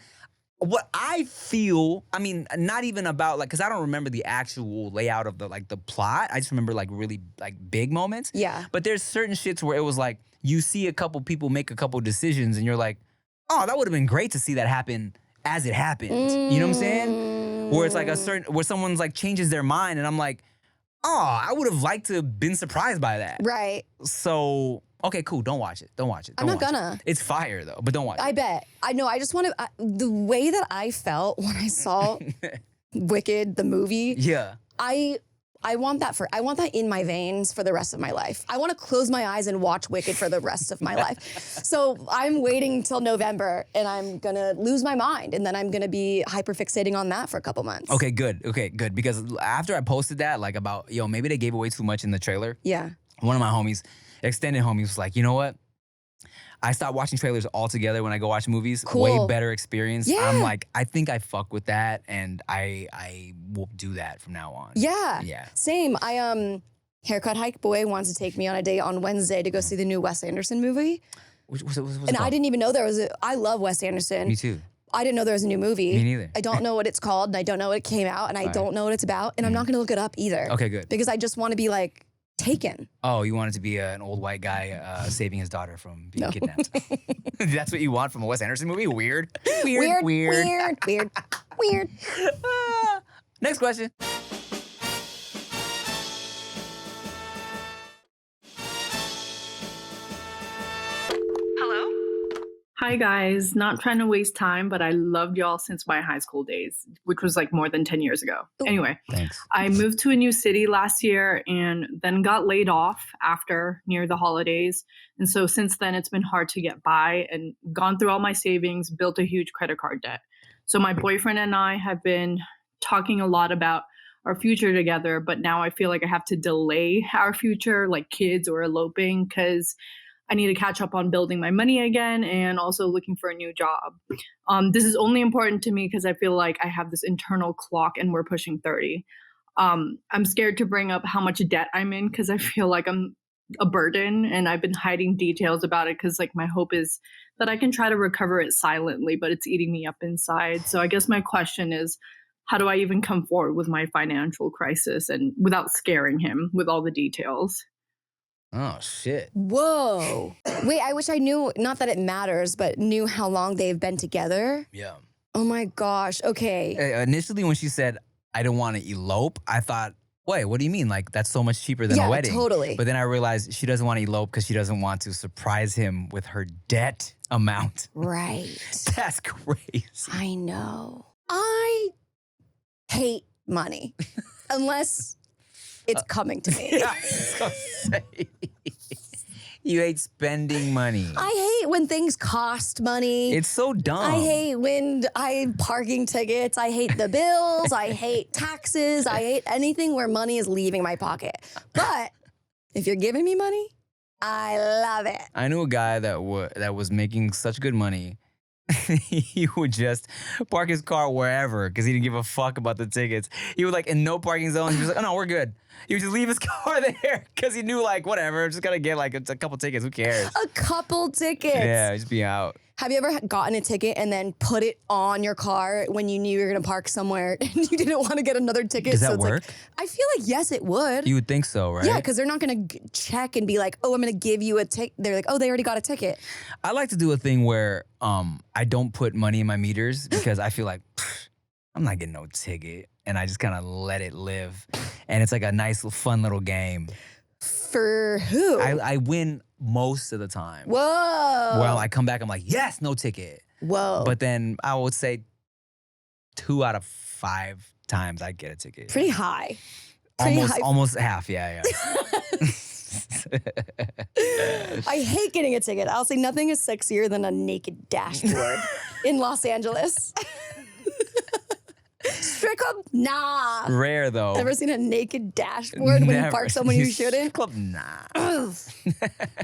what I feel, I mean, not even about like, cause I don't remember the actual layout of the plot. I just remember like really like big moments. Yeah. But there's certain shits where it was like, you see a couple people make a couple decisions and you're like, oh, that would have been great to see that happen as it happened. You know what I'm saying? Where it's like where someone's like changes their mind and I'm like, oh, I would have liked to have been surprised by that. Right. So, okay, cool. Don't watch it. I'm not gonna. It's fire though, but don't watch it. I bet. I know. I just want to, the way that I felt when I saw Wicked, the movie. Yeah. I want that in my veins for the rest of my life. I want to close my eyes and watch Wicked for the rest of my life. So I'm waiting till November and I'm gonna lose my mind and then I'm gonna be hyperfixating on that for a couple months. Okay, good. Because after I posted that, like about, maybe they gave away too much in the trailer. Yeah. One of my homies, extended homies, was like, you know what? I stopped watching trailers altogether when I go watch movies. Cool. Way better experience. Yeah. I'm like, I think I fuck with that and I will do that from now on. Yeah. Yeah. Same. Haircut Hike Boy wants to take me on a date on Wednesday to go see the new Wes Anderson movie. What's it And I called? didn't even know I love Wes Anderson. Me too. I didn't know there was a new movie. Me neither. I don't know what it's called and I don't know what it came out and I don't know what it's about and I'm not gonna look it up either. Okay, good. Because I just want to be like taken. Oh, you want it to be an old white guy saving his daughter from being kidnapped. That's what you want from a Wes Anderson movie? Weird. Weird. Next question. Hi guys, not trying to waste time, but I loved y'all since my high school days, which was like more than 10 years ago. Ooh. Anyway, Thanks. I moved to a new city last year and then got laid off after near the holidays. And so since then, it's been hard to get by and gone through all my savings, built a huge credit card debt. So my boyfriend and I have been talking a lot about our future together, but now I feel like I have to delay our future, like kids or eloping, because I need to catch up on building my money again and also looking for a new job. This is only important to me because I feel like I have this internal clock and we're pushing 30. I'm scared to bring up how much debt I'm in because I feel like I'm a burden, and I've been hiding details about it because like my hope is that I can try to recover it silently, but it's eating me up inside. So I guess my question is, how do I even come forward with my financial crisis and without scaring him with all the details? Oh, shit. Whoa. Wait, I wish I knew, not that it matters, but knew how long they've been together. Yeah. Oh my gosh. Okay. Initially, when she said, I don't want to elope, I thought, wait, what do you mean? Like, that's so much cheaper than a wedding. Yeah, totally. But then I realized she doesn't want to elope because she doesn't want to surprise him with her debt amount. Right. That's crazy. I know. I hate money unless it's coming to me. I was gonna say. You hate spending money. I hate when things cost money. It's so dumb. I hate when parking tickets. I hate the bills. I hate taxes. I hate anything where money is leaving my pocket. But if you're giving me money, I love it. I knew a guy that was making such good money. He would just park his car wherever because he didn't give a fuck about the tickets. He was like in no parking zone. He was like, oh no, we're good. He would just leave his car there because he knew like, whatever, I'm just gonna get like a couple tickets. Who cares? A couple tickets. Yeah, just be out. Have you ever gotten a ticket and then put it on your car when you knew you were going to park somewhere and you didn't want to get another ticket? Does that it's work? Like, I feel like, yes, it would. You would think so, right? Yeah, because they're not going to check and be like, oh, I'm going to give you a ticket. They're like, oh, they already got a ticket. I like to do a thing where I don't put money in my meters because I feel like I'm not getting no ticket. And I just kind of let it live. And it's like a nice, fun little game. For who? I win most of the time. Whoa. Well, I come back, I'm like, yes, no ticket. Whoa. But then I would say 2 out of 5 times I get a ticket. Pretty high. Pretty high. Almost half, yeah. I hate getting a ticket. I'll say nothing is sexier than a naked dashboard in Los Angeles. Strip club? Nah. Rare though. Ever seen a naked dashboard when you park someone you shouldn't? Club? Nah.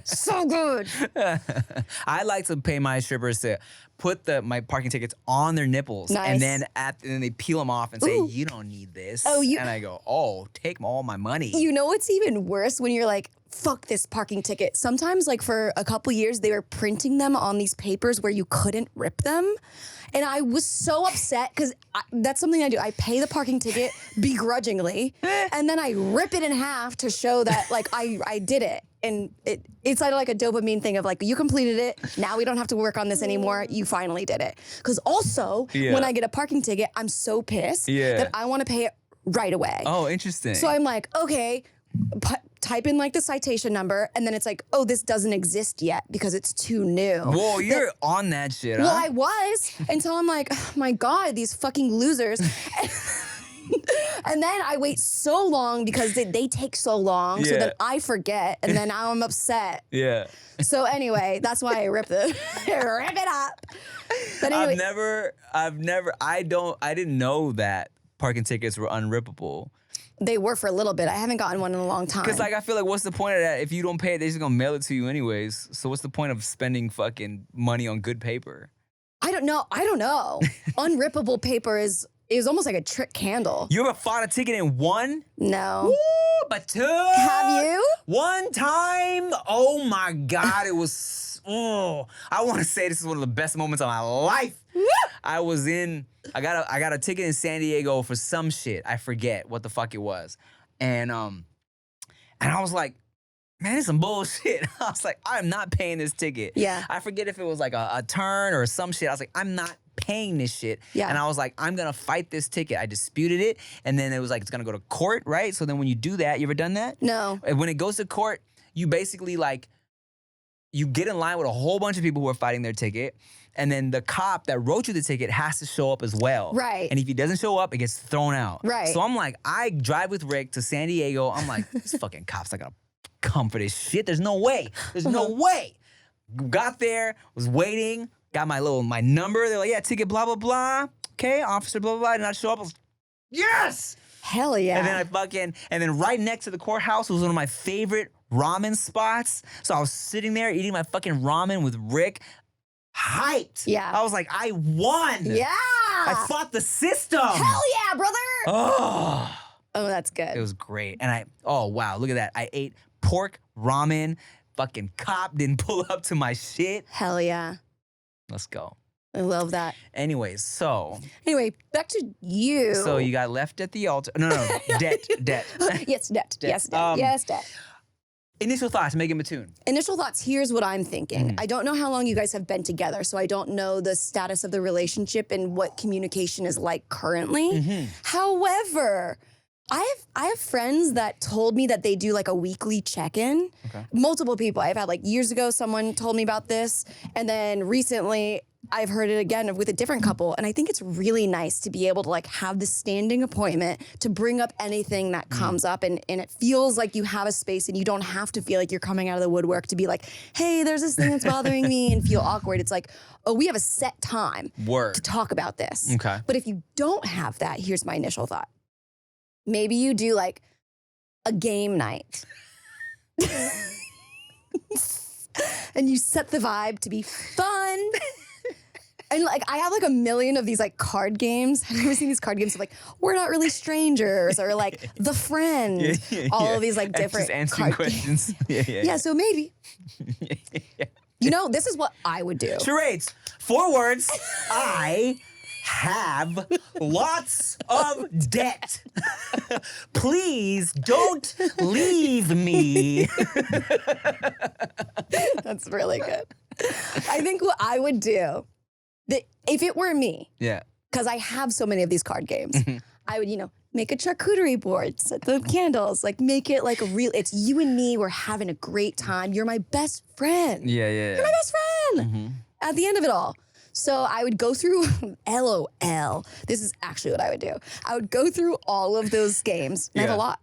So good. I like to pay my strippers to put my parking tickets on their nipples, Nice. and then they peel them off and say, Ooh. "You don't need this." Oh, and I go, "Oh, take all my money." You know what's even worse when you're like, fuck this parking ticket. Sometimes, like for a couple years, they were printing them on these papers where you couldn't rip them. And I was so upset because that's something I do. I pay the parking ticket begrudgingly, and then I rip it in half to show that like I did it. And it's like a dopamine thing of like, you completed it. Now we don't have to work on this anymore. You finally did it. Because also, when I get a parking ticket, I'm so pissed that I want to pay it right away. Oh, interesting. So I'm like, okay, type in like the citation number, and then it's like, oh, this doesn't exist yet because it's too new. Whoa, you're on that shit, huh? Well, I was until I'm like, oh my God, these fucking losers. And then I wait so long because they take so long, so then I forget, and then now I'm upset. Yeah. So anyway, that's why I rip it up. But anyway, I didn't know that parking tickets were unrippable. they were for a little bit. I haven't gotten one in a long time. Because like I feel like what's the point of that? If you don't pay it, they're just gonna mail it to you anyways. So what's the point of spending fucking money on good paper? I don't know. Unrippable paper is almost like a trick candle. You ever fought a ticket and won? No. Woo, but two. Have you? One time. Oh my God, it was. Oh, I want to say this is one of the best moments of my life. I got a ticket in San Diego for some shit. I forget what the fuck it was, and I was like, man, it's some bullshit. I was like, I'm not paying this ticket. Yeah. I forget if it was like a turn or some shit. I was like, I'm not paying this shit. Yeah. And I was like, I'm gonna fight this ticket. I disputed it, and then it was like it's gonna go to court, right? So then when you do that, you ever done that? No. When it goes to court, you basically like you get in line with a whole bunch of people who are fighting their ticket. And then the cop that wrote you the ticket has to show up as well. Right. And if he doesn't show up, it gets thrown out. Right. So I'm like, I drive with Rick to San Diego. I'm like, these fucking cops not gonna come for this shit. There's no way. There's no way. Got there, was waiting, got my number. They're like, yeah, ticket, blah, blah, blah. Okay, officer, blah, blah, blah. Did not show up. I was, yes! Hell yeah. And then right next to the courthouse was one of my favorite ramen spots. So I was sitting there eating my fucking ramen with Rick. Hyped. Yeah. I was like, I won. Yeah. I fought the system. Hell yeah, brother. Oh, That's good. it was great. And oh, wow, look at that. I ate pork ramen. Fucking cop didn't pull up to my shit. Hell yeah. Let's go. I love that. Anyways, so back to you. So you got left at the altar. No, debt. Yes, debt. Debt. Yes, debt. Yes, debt. Initial thoughts, Megan Mattoon. Initial thoughts, here's what I'm thinking. I don't know how long you guys have been together, so I don't know the status of the relationship and what communication is like currently. However, I have friends that told me that they do like a weekly check-in. Okay. Multiple people. I've had like years ago, someone told me about this. And then recently, I've heard it again with a different couple. And I think it's really nice to be able to like have this standing appointment to bring up anything that comes up. And it feels like you have a space and you don't have to feel like you're coming out of the woodwork to be like, hey, there's this thing that's bothering me and feel awkward. It's like, oh, we have a set time to talk about this. Okay. But if you don't have that, here's my initial thought. Maybe you do like a game night. And you set the vibe to be fun. And like I have like a million of these like card games. Have you ever seen these card games of like we're not really strangers or like the friend? All of these like different just answering card questions. games. Yeah, so maybe. You know, this is what I would do. Charades. 4 words. I have lots of debt. Please don't leave me. That's really good. I think what I would do, that if it were me, because I have so many of these card games, I would, make a charcuterie board, set the candles, like make it like a real, it's you and me, we're having a great time. You're my best friend. Yeah. You're my best friend. At the end of it all. So I would go through, LOL, this is actually what I would do. I would go through all of those games, and I have a lot.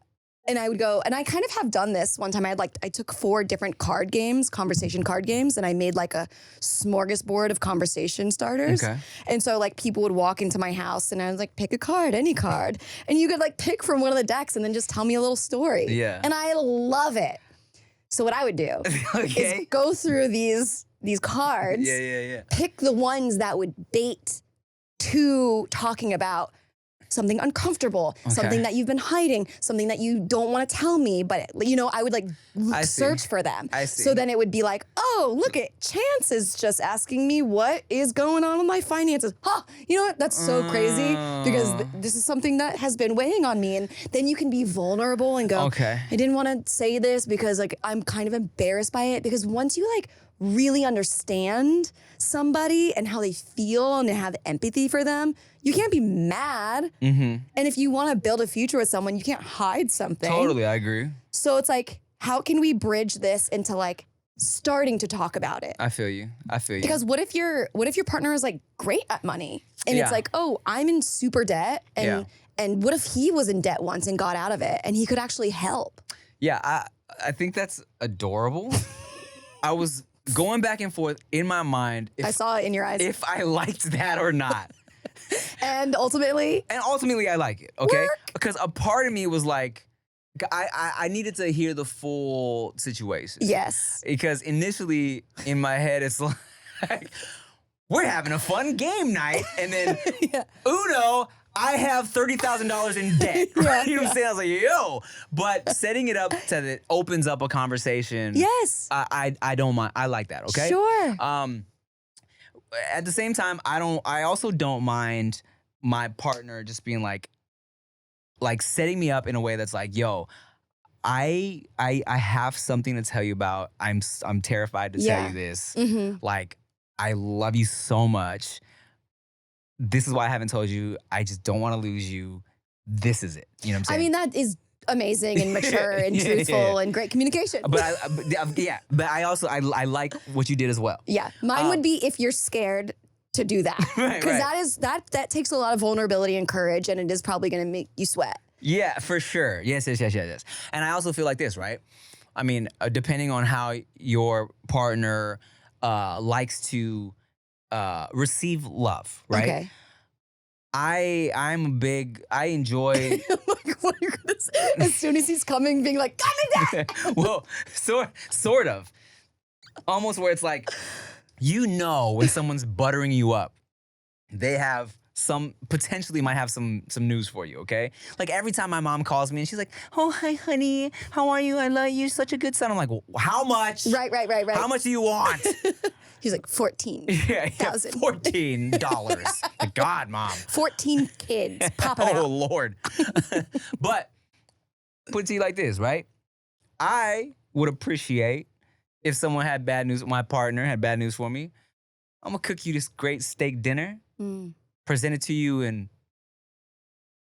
And I would go, and I kind of have done this one time. I took 4 different card games, conversation card games, and I made like a smorgasbord of conversation starters. Okay. And so like people would walk into my house and I was like, pick a card, any card. And you could like pick from one of the decks and then just tell me a little story. Yeah. And I love it. So what I would do is go through these cards, pick the ones that would bait to talking about something uncomfortable, something that you've been hiding, something that you don't want to tell me, but I would like search for them. I see. So then it would be like, oh, look at Chance is just asking me what is going on with my finances. Huh, you know what? That's so crazy because this is something that has been weighing on me. And then you can be vulnerable and go, I didn't want to say this because like I'm kind of embarrassed by it, because once you like really understand somebody and how they feel and have empathy for them, you can't be mad. And if you want to build a future with someone, you can't hide something. Totally, I agree. So it's like, how can we bridge this into like starting to talk about it? I feel you. Because what if your partner is like great at money and it's like, oh, I'm in super debt and what if he was in debt once and got out of it and he could actually help? Yeah, I think that's adorable. I was going back and forth in my mind. I saw it in your eyes. If I liked that or not. And ultimately, I like it, okay? Work. Because a part of me was like, I needed to hear the full situation. Yes. Because initially in my head, it's like, we're having a fun game night. And then, Uno, I have $30,000 in debt. Right? You know what I'm saying? I was like, yo. But setting it up so that it opens up a conversation. Yes. I don't mind. I like that, okay? Sure. At the same time, I also don't mind my partner just being like setting me up in a way that's like, yo, I have something to tell you about. I'm terrified to tell you this. Like, I love you so much. This is why I haven't told you. I just don't want to lose you. This is it. You know what I'm saying? I mean, that is amazing and mature and truthful and great communication. But I also I like what you did as well. Yeah, mine would be if you're scared to do that, because that takes a lot of vulnerability and courage, and it is probably going to make you sweat. Yeah, for sure. Yes. And I also feel like this, right? I mean, depending on how your partner likes to receive love, right? Okay. I enjoy. What are you gonna say? As soon as he's coming, being like, "Coming back." Well, sort of, almost where it's like, when someone's buttering you up, they have potentially might have some news for you, okay? Like every time my mom calls me and she's like, "Oh, hi, honey. How are you? I love you. You're such a good son." I'm like, well, how much? Right. How much do you want? He's like, 14. Yeah, $14. Like, God, Mom. 14 kids popping out. Oh, Lord. But put it to you like this, right? I would appreciate if someone had bad news, my partner had bad news for me. I'm going to cook you this great steak dinner, present it to you in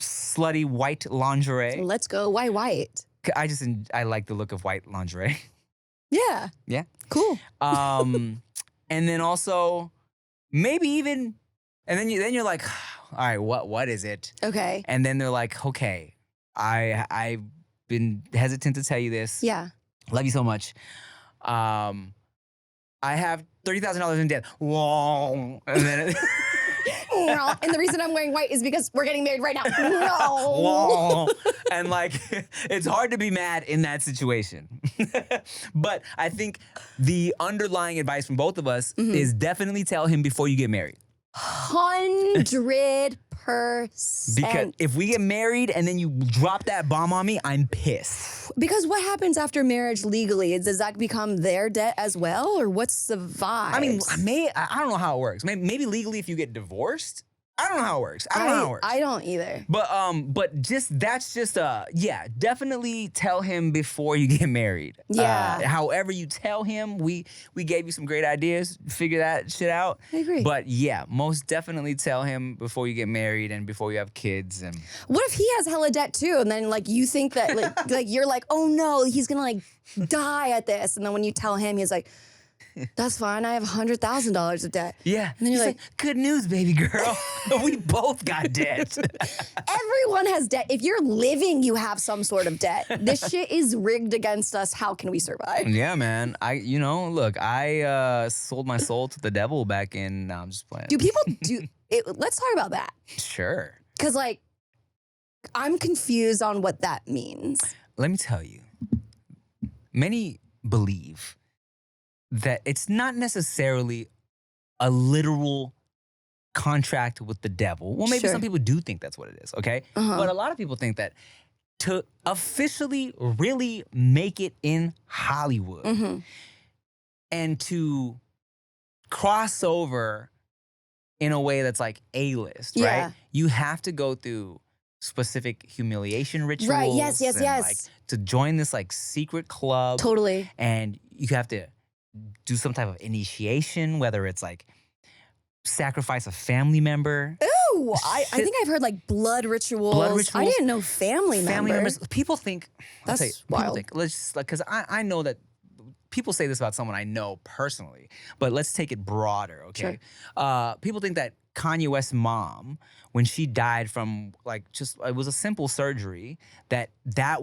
slutty white lingerie. Let's go. Why white? I like the look of white lingerie. Yeah. Yeah. Cool. And then also maybe even, and then you're like, all right, what is it? Okay. And then they're like, okay, I've been hesitant to tell you this. Yeah. Love you so much. I have $30,000 in debt. Whoa. And then And the reason I'm wearing white is because we're getting married right now. No. whoa. And like, it's hard to be mad in that situation. But I think the underlying advice from both of us is definitely tell him before you get married. 100%. Because if we get married and then you drop that bomb on me, I'm pissed. Because what happens after marriage legally? Does that become their debt as well? Or what's the vibe? I mean, I don't know how it works. Maybe legally if you get divorced. I don't know how it works. I don't know how it works. I don't either. But definitely tell him before you get married. Yeah. However you tell him, we gave you some great ideas. Figure that shit out. I agree. But yeah, most definitely tell him before you get married and before you have kids. And what if he has hella debt too, and then like you think that like you're like, oh no, he's gonna like die at this, and then when you tell him, he's like, that's fine. I have $100,000 of debt. Yeah. And then you're like, good news, baby girl. We both got debt. everyone has debt. If you're living, you have some sort of debt. This shit is rigged against us. How can we survive? Yeah, man. I sold my soul to the devil back in. No, I'm just playing. Do people do it? Let's talk about that. Sure. Because like, I'm confused on what that means. Let me tell you. Many believe that it's not necessarily a literal contract with the devil. Well, maybe some people do think that's what it is, okay? But a lot of people think that to officially really make it in Hollywood and to cross over in a way that's like A-list, right? You have to go through specific humiliation rituals. Right, yes. Like, to join this like secret club. Totally. And you have to do some type of initiation, whether it's like sacrifice a family member. Ooh, I think I've heard like blood rituals. I didn't know family members. People think that's wild. Because I know that people say this about someone I know personally, but let's take it broader, okay? Sure. People think that Kanye West's mom, when she died from it was a simple surgery, that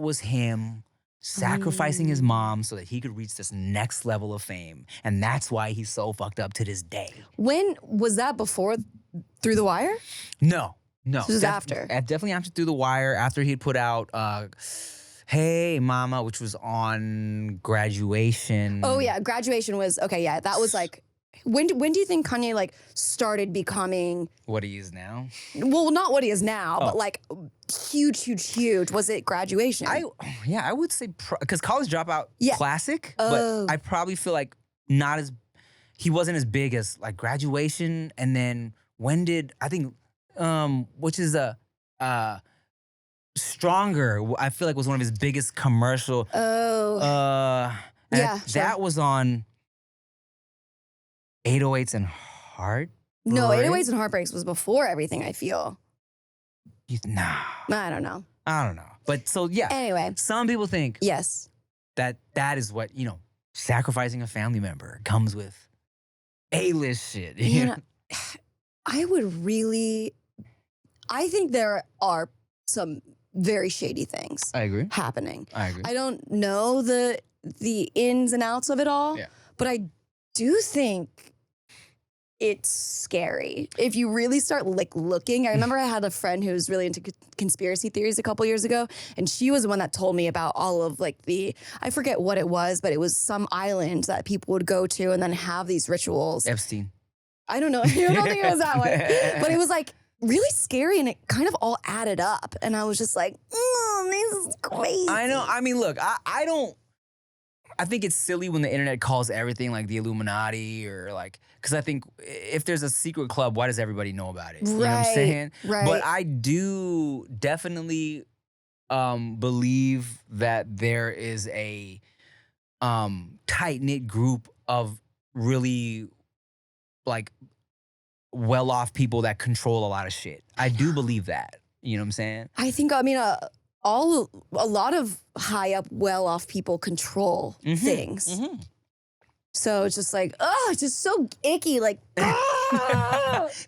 was him sacrificing his mom so that he could reach this next level of fame. And that's why he's so fucked up to this day. When was that? Before Through the Wire? No. This was after. Definitely after Through the Wire, after he'd put out Hey Mama, which was on Graduation. Oh yeah, Graduation was, okay, yeah, that was like, when do you think Kanye like started becoming what he is now? Well, not what he is now, but like huge. Was it Graduation? I would say because College Dropout classic, but I probably feel like he wasn't as big as like Graduation. And then when did I think which is Stronger, I feel like was one of his biggest commercial. That was on 808s and Heartbreaks. No, 808s and Heartbreaks was before everything, I feel. Nah. I don't know. I don't know. But so, yeah. Anyway. Some people think Yes. that is what, sacrificing a family member comes with A-list shit. Man, I think there are some very shady things I agree. happening. I agree. I don't know the ins and outs of it all, but I do think it's scary. If you really start looking, I remember I had a friend who was really into conspiracy theories a couple years ago, and she was the one that told me about all of I forget what it was, but it was some island that people would go to and then have these rituals. Epstein. I don't know. I don't think it was that one, but it was really scary, and it kind of all added up. And I was just like, this is crazy. I know. I mean, look, I think it's silly when the internet calls everything like the Illuminati or because I think if there's a secret club, why does everybody know about it? You know what I'm saying? Right. But I do definitely believe that there is a tight-knit group of really well-off people that control a lot of shit. I do believe that. You know what I'm saying? I think, a lot of high up, well-off people control things. Mm-hmm. So it's just it's just so icky. Because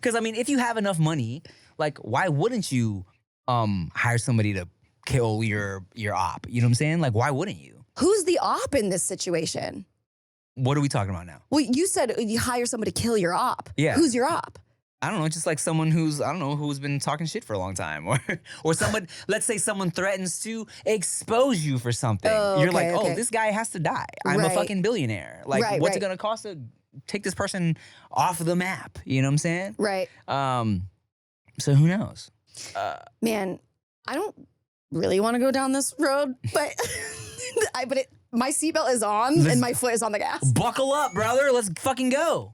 if you have enough money, why wouldn't you hire somebody to kill your op? You know what I'm saying? Why wouldn't you? Who's the op in this situation? What are we talking about now? Well, you said you hire somebody to kill your op. Yeah. Who's your op? I don't know, just someone who's been talking shit for a long time. Or someone, let's say someone threatens to expose you for something. Oh, You're okay. this guy has to die. I'm a fucking billionaire. What's it gonna cost to take this person off the map? You know what I'm saying? Right. So who knows? Man, I don't really want to go down this road, but my seatbelt is on and my foot is on the gas. Buckle up, brother. Let's fucking go.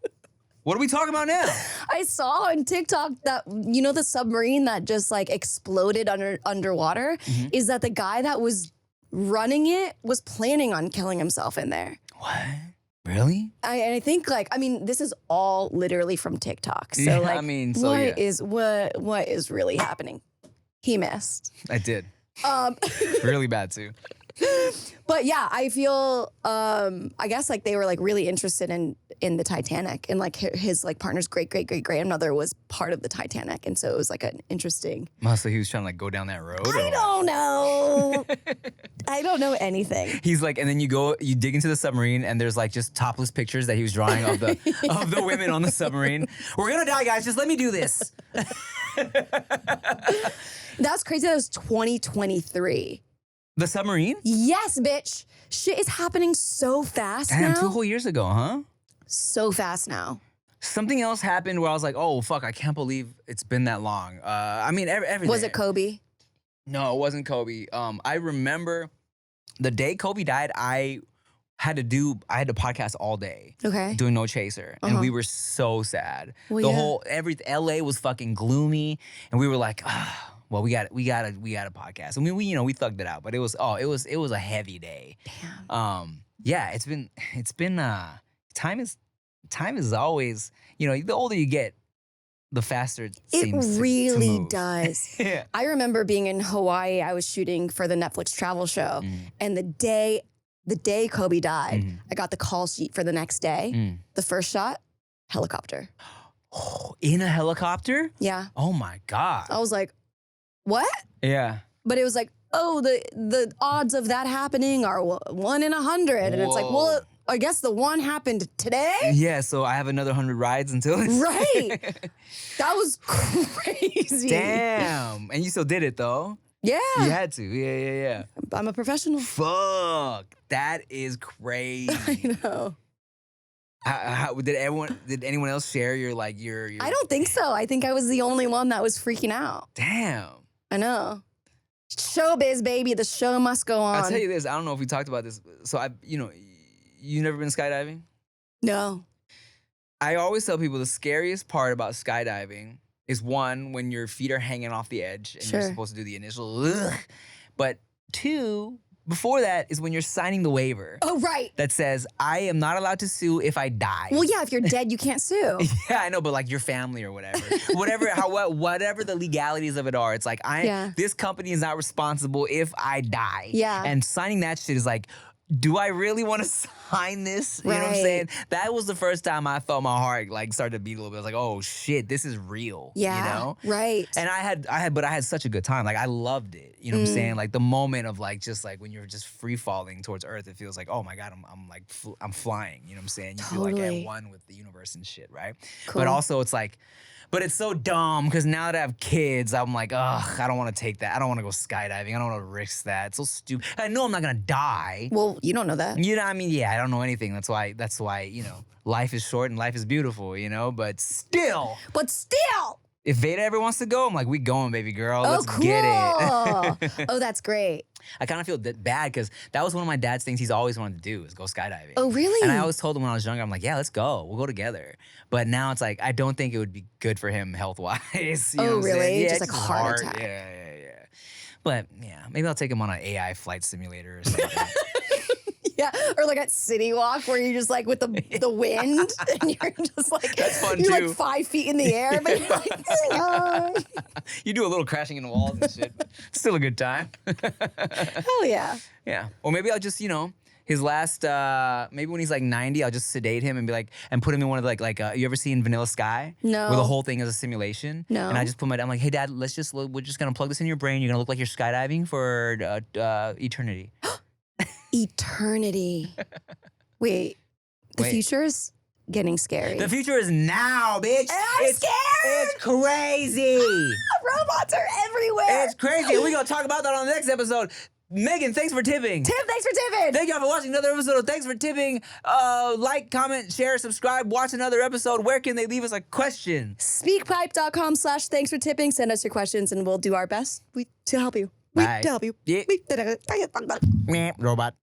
What are we talking about now? I saw on TikTok that, the submarine that just exploded underwater, is that the guy that was running it was planning on killing himself in there. What? Really? I think this is all literally from TikTok. So Yeah, what is really happening? He missed. I did. Really bad too. But yeah, I feel I guess they were really interested in the Titanic, and his partner's great grandmother was part of the Titanic, and so it was an interesting. So he was trying to go down that road. I don't know. I don't know anything. He's and then you dig into the submarine, and there's just topless pictures that he was drawing of the of the women on the submarine. We're gonna die, guys. Just let me do this. That's crazy. That was 2023. The submarine? Yes, bitch. Shit is happening so fast now. Damn, 2 whole years ago, huh? So fast now. Something else happened where I was like, oh, fuck, I can't believe it's been that long. Everything. Was it Kobe? No, it wasn't Kobe. I remember the day Kobe died, I had to podcast all day. Okay. Doing No Chaser. And we were so sad. Well, LA was fucking gloomy. And we were like, well, we got a podcast. We thugged it out, but it was a heavy day. Damn. Yeah, it's been time is always, the older you get, the faster it seems really to move. does. Yeah. I remember being in Hawaii. I was shooting for the Netflix travel show, and the day Kobe died, I got the call sheet for the next day. The first shot, helicopter. Oh, in a helicopter? Yeah. Oh my God. I was like, what? Yeah. But it was the odds of that happening are 1 in 100. And it's well, I guess the one happened today? Yeah, so I have another 100 rides until it's... Right. That was crazy. Damn. And you still did it, though? Yeah. You had to. Yeah. I'm a professional. Fuck. That is crazy. I know. How did anyone else share your I don't think so. I think I was the only one that was freaking out. Damn. I know. Showbiz, baby. The show must go on. I'll tell you this. I don't know if we talked about this. So you never been skydiving? No. I always tell people the scariest part about skydiving is one, when your feet are hanging off the edge and you're supposed to do the initial ugh. But two, before that is when you're signing the waiver. Oh, right. That says, I am not allowed to sue if I die. Well, yeah, if you're dead, you can't sue. Yeah, I know, but like your family or whatever. Whatever the legalities of it are, it's like, this company is not responsible if I die. Yeah. And signing that shit is like, do I really want to sign this? You know what I'm saying? That was the first time I felt my heart like start to beat a little bit. I was like, oh shit, this is real. Yeah. You know? Right. And I had such a good time. Like I loved it. You know what I'm saying? Like the moment of like just like when you're just free falling towards Earth, it feels like, oh my God, I'm flying. You know what I'm saying? You feel like at one with the universe and shit, right? Cool. But also it's like, but it's so dumb because now that I have kids, I'm like, ugh, I don't want to take that. I don't want to go skydiving. I don't want to risk that. It's so stupid. I know I'm not gonna die. Well, you don't know that. You know what I mean? Yeah, I don't know anything. That's why, you know, life is short and life is beautiful, you know? But still. If Veda ever wants to go, I'm like, we going, baby girl. Let's get it. Oh, that's great. I kind of feel bad because that was one of my dad's things he's always wanted to do is go skydiving. Oh, really? And I always told him when I was younger, I'm like, yeah, let's go. We'll go together. But now it's like, I don't think it would be good for him health-wise. You know what I'm really? saying? Yeah, Just like a heart attack. Yeah. But yeah, maybe I'll take him on an AI flight simulator or something. Yeah, or like at City Walk where you're just like with the wind and you're just like That's fun you're too. like 5 feet in the air, but you're like, You do a little crashing into walls and shit, but it's still a good time. hell yeah. Yeah. Or maybe I'll just, you know, his last, maybe when he's like 90, I'll just sedate him and be like, and put him in one of the, you ever seen Vanilla Sky? No. Where the whole thing is a simulation. No. And I just I'm like, hey dad, we're just gonna plug this in your brain. You're gonna look like you're skydiving for eternity. Eternity. Wait, the future's getting scary. The future is now, bitch. I'm scared. It's crazy. Robots are everywhere. It's crazy. We're gonna talk about that on the next episode. Megan, thanks for tipping. Tim, thanks for tipping. Thank y'all for watching another episode of Thanks for Tipping. Like, comment, share, subscribe, watch another episode. Where can they leave us a question? Speakpipe.com/thanks for tipping. Send us your questions and we'll do our best to help you. Bye. To help you. Yeah. Robot.